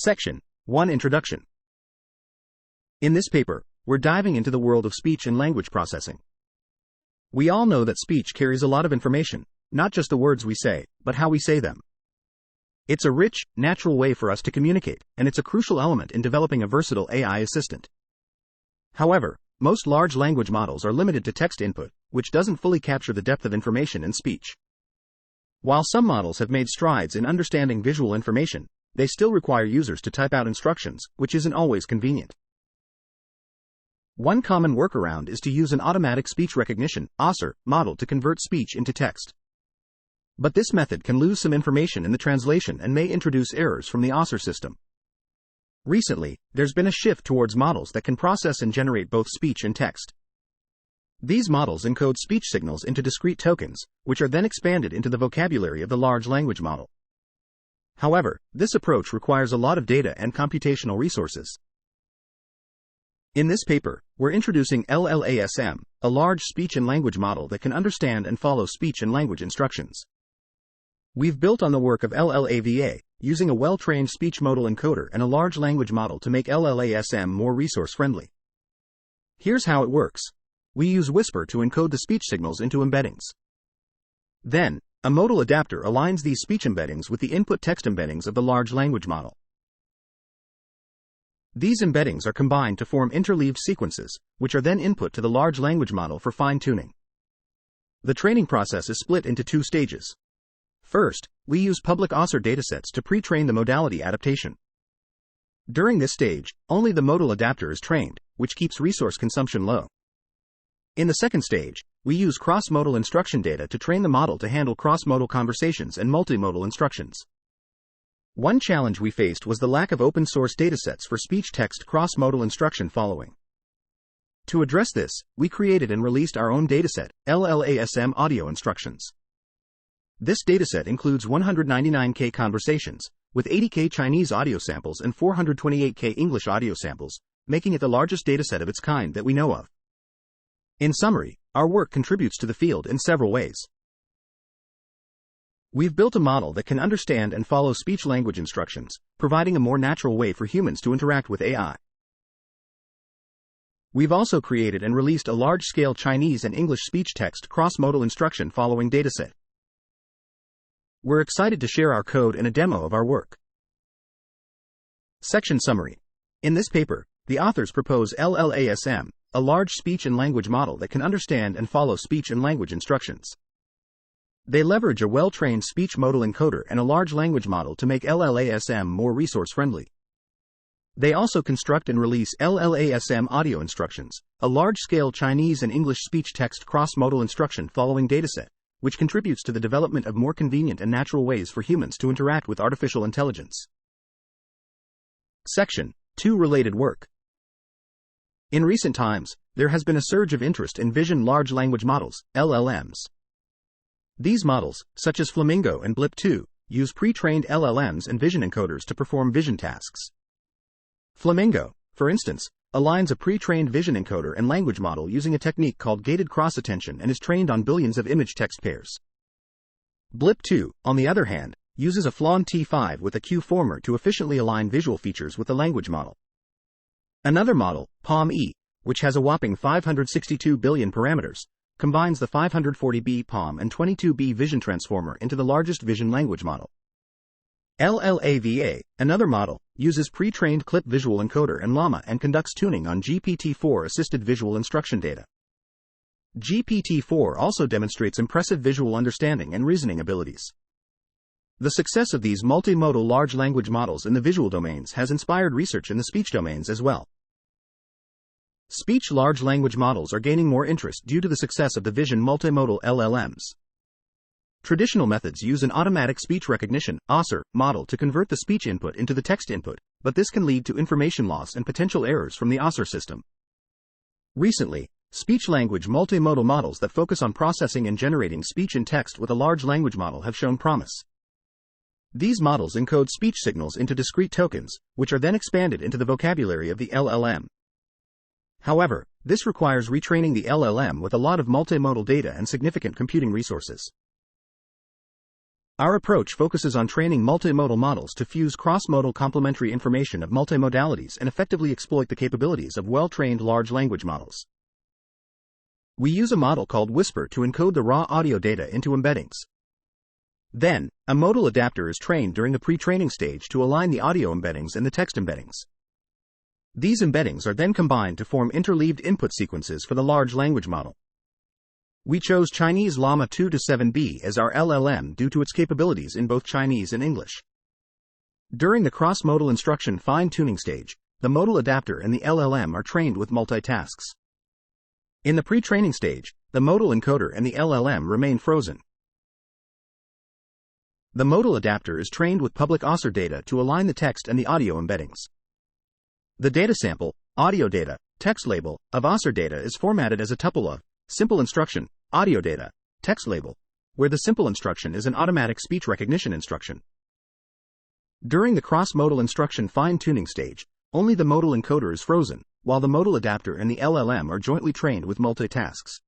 Section 1 Introduction. In this paper, we're diving into the world of speech and language processing. We all know that speech carries a lot of information, not just the words we say, but how we say them. It's a rich, natural way for us to communicate, and it's a crucial element in developing a versatile AI assistant. However, most large language models are limited to text input, which doesn't fully capture the depth of information in speech. While some models have made strides in understanding visual information, they still require users to type out instructions, which isn't always convenient. One common workaround is to use an automatic speech recognition (ASR) model to convert speech into text. But this method can lose some information in the translation and may introduce errors from the ASR system. Recently, there's been a shift towards models that can process and generate both speech and text. These models encode speech signals into discrete tokens, which are then expanded into the vocabulary of the large language model. However, this approach requires a lot of data and computational resources. In this paper, we're introducing LLaSM, a large speech and language model that can understand and follow speech and language instructions. We've built on the work of LLaVA, using a well-trained speech modal encoder and a large language model to make LLaSM more resource-friendly. Here's how it works. We use Whisper to encode the speech signals into embeddings. Then, a modal adapter aligns these speech embeddings with the input text embeddings of the large language model. These embeddings are combined to form interleaved sequences, which are then input to the large language model for fine-tuning. The training process is split into two stages. First, we use public ASR datasets to pre-train the modality adaptation. During this stage, only the modal adapter is trained, which keeps resource consumption low. In the second stage, we use cross-modal instruction data to train the model to handle cross-modal conversations and multi-modal instructions. One challenge we faced was the lack of open-source datasets for speech-text cross-modal instruction following. To address this, we created and released our own dataset, LLaSM Audio Instructions. This dataset includes 199K conversations, with 80K Chinese audio samples and 428K English audio samples, making it the largest dataset of its kind that we know of. In summary, our work contributes to the field in several ways. We've built a model that can understand and follow speech-language instructions, providing a more natural way for humans to interact with AI. We've also created and released a large-scale Chinese and English speech-text cross-modal instruction following dataset. We're excited to share our code and a demo of our work. Section Summary. In this paper, the authors propose LLaSM, a large speech and language model that can understand and follow speech and language instructions. They leverage a well-trained speech modal encoder and a large language model to make LLaSM more resource-friendly. They also construct and release LLaSM Audio Instructions, a large-scale Chinese and English speech-text cross-modal instruction following dataset, which contributes to the development of more convenient and natural ways for humans to interact with artificial intelligence. Section 2 Related Work. In recent times, there has been a surge of interest in vision large language models, LLMs. These models, such as Flamingo and Blip2, use pre-trained LLMs and vision encoders to perform vision tasks. Flamingo, for instance, aligns a pre-trained vision encoder and language model using a technique called gated cross-attention and is trained on billions of image-text pairs. Blip2, on the other hand, uses a Flan T5 with a Q-former to efficiently align visual features with the language model. Another model, POM-E, which has a whopping 562 billion parameters, combines the 540B POM and 22B vision transformer into the largest vision language model. LLaVA, another model, uses pre-trained clip visual encoder and llama and conducts tuning on GPT-4 assisted visual instruction data. GPT-4 also demonstrates impressive visual understanding and reasoning abilities. The success of these multi-modal large language models in the visual domains has inspired research in the speech domains as well. Speech large language models are gaining more interest due to the success of the vision multimodal LLMs. Traditional methods use an automatic speech recognition (ASR) model to convert the speech input into the text input, but this can lead to information loss and potential errors from the ASR system. Recently, speech-language multimodal models that focus on processing and generating speech and text with a large language model have shown promise. These models encode speech signals into discrete tokens, which are then expanded into the vocabulary of the LLM. However, this requires retraining the LLM with a lot of multimodal data and significant computing resources. Our approach focuses on training multimodal models to fuse cross-modal complementary information of multimodalities and effectively exploit the capabilities of well-trained large language models. We use a model called Whisper to encode the raw audio data into embeddings. Then, a modal adapter is trained during the pre-training stage to align the audio embeddings and the text embeddings. These embeddings are then combined to form interleaved input sequences for the large language model. We chose Chinese Llama 2-7B as our LLM due to its capabilities in both Chinese and English. During the cross-modal instruction fine-tuning stage, the modal adapter and the LLM are trained with multitasks. In the pre-training stage, the modal encoder and the LLM remain frozen. The modal adapter is trained with public OSR data to align the text and the audio embeddings. The data sample, audio data, text label, of OSR data is formatted as a tuple of simple instruction, audio data, text label, where the simple instruction is an automatic speech recognition instruction. During the cross-modal instruction fine-tuning stage, only the modal encoder is frozen, while the modal adapter and the LLM are jointly trained with multitasks.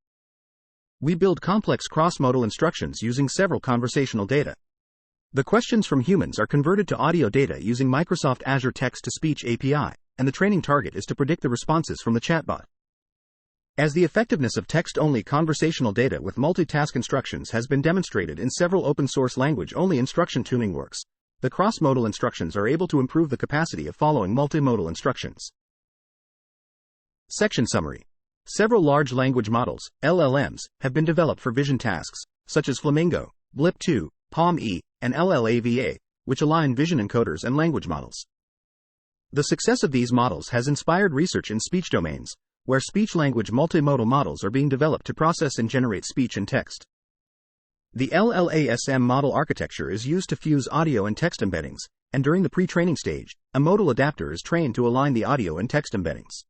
We build complex cross-modal instructions using several conversational data. The questions from humans are converted to audio data using Microsoft Azure Text-to-Speech API, and the training target is to predict the responses from the chatbot. As the effectiveness of text-only conversational data with multitask instructions has been demonstrated in several open-source language-only instruction tuning works, the cross-modal instructions are able to improve the capacity of following multimodal instructions. Section Summary. Several large language models, LLMs, have been developed for vision tasks, such as Flamingo, Blip2, PaLM-E, and LLaVA, which align vision encoders and language models. The success of these models has inspired research in speech domains, where speech-language multimodal models are being developed to process and generate speech and text. The LLaSM model architecture is used to fuse audio and text embeddings, and during the pre-training stage, a modal adapter is trained to align the audio and text embeddings.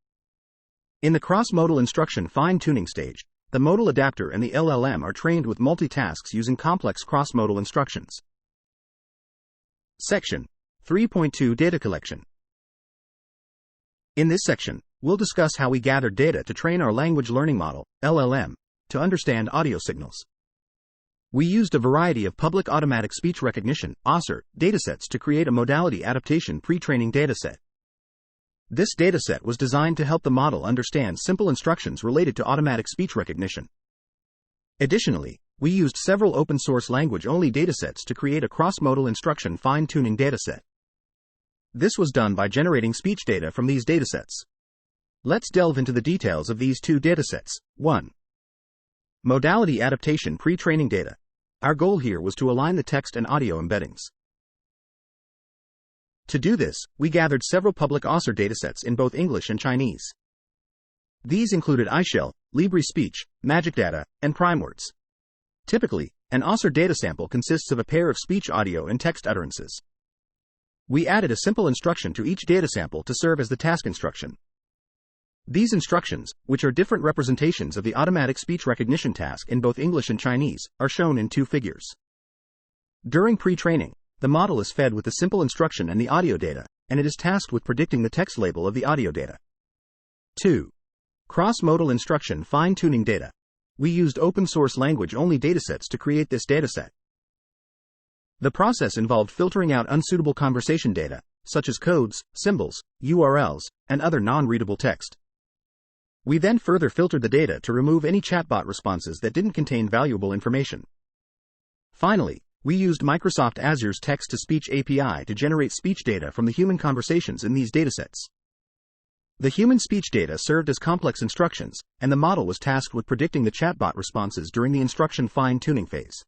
In the cross-modal instruction fine-tuning stage, the modal adapter and the LLM are trained with multitasks using complex cross-modal instructions. Section 3.2 Data Collection. In this section, we'll discuss how we gathered data to train our language learning model, LLM, to understand audio signals. We used a variety of public automatic speech recognition, OSR, datasets to create a modality adaptation pre-training dataset. This dataset was designed to help the model understand simple instructions related to automatic speech recognition. Additionally, we used several open-source language-only datasets to create a cross-modal instruction fine-tuning dataset. This was done by generating speech data from these datasets. Let's delve into the details of these two datasets. 1. Modality adaptation pre-training data. Our goal here was to align the text and audio embeddings. To do this, we gathered several public OSR datasets in both English and Chinese. These included iShell, LibreSpeech, MagicData, and PrimeWords. Typically, an OSR data sample consists of a pair of speech audio and text utterances. We added a simple instruction to each data sample to serve as the task instruction. These instructions, which are different representations of the automatic speech recognition task in both English and Chinese, are shown in two figures. During pre-training, the model is fed with the simple instruction and the audio data, and it is tasked with predicting the text label of the audio data. 2. Cross-modal instruction fine-tuning data. We used open-source language-only datasets to create this dataset. The process involved filtering out unsuitable conversation data, such as codes, symbols, URLs, and other non-readable text. We then further filtered the data to remove any chatbot responses that didn't contain valuable information. Finally, we used Microsoft Azure's Text-to-Speech API to generate speech data from the human conversations in these datasets. The human speech data served as complex instructions, and the model was tasked with predicting the chatbot responses during the instruction fine-tuning phase.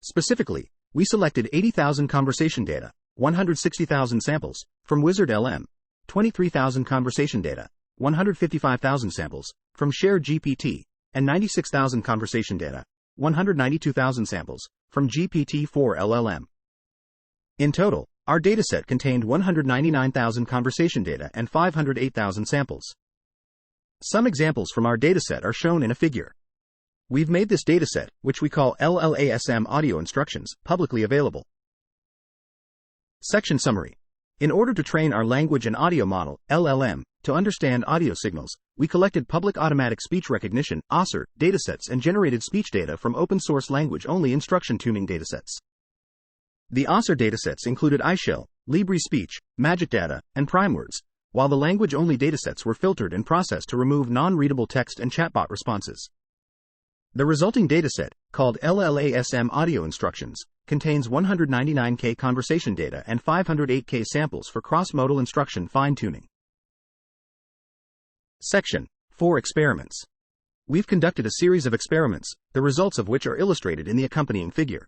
Specifically, we selected 80,000 conversation data, 160,000 samples, from WizardLM, 23,000 conversation data, 155,000 samples, from ShareGPT, and 96,000 conversation data, 192,000 samples, from GPT-4 LLM. In total, our dataset contained 199,000 conversation data and 508,000 samples. Some examples from our dataset are shown in a figure. We've made this dataset, which we call LLaSM audio instructions, publicly available. Section Summary. In order to train our language and audio model, LLM, to understand audio signals, we collected public automatic speech recognition, OSR, datasets and generated speech data from open-source language-only instruction tuning datasets. The ASR datasets included iShell, Libre Speech, Magic Data, and PrimeWords, while the language-only datasets were filtered and processed to remove non-readable text and chatbot responses. The resulting dataset, called LLaSM audio instructions, contains 199K conversation data and 508K samples for cross-modal instruction fine-tuning. Section 4 Experiments. We've conducted a series of experiments, the results of which are illustrated in the accompanying figure.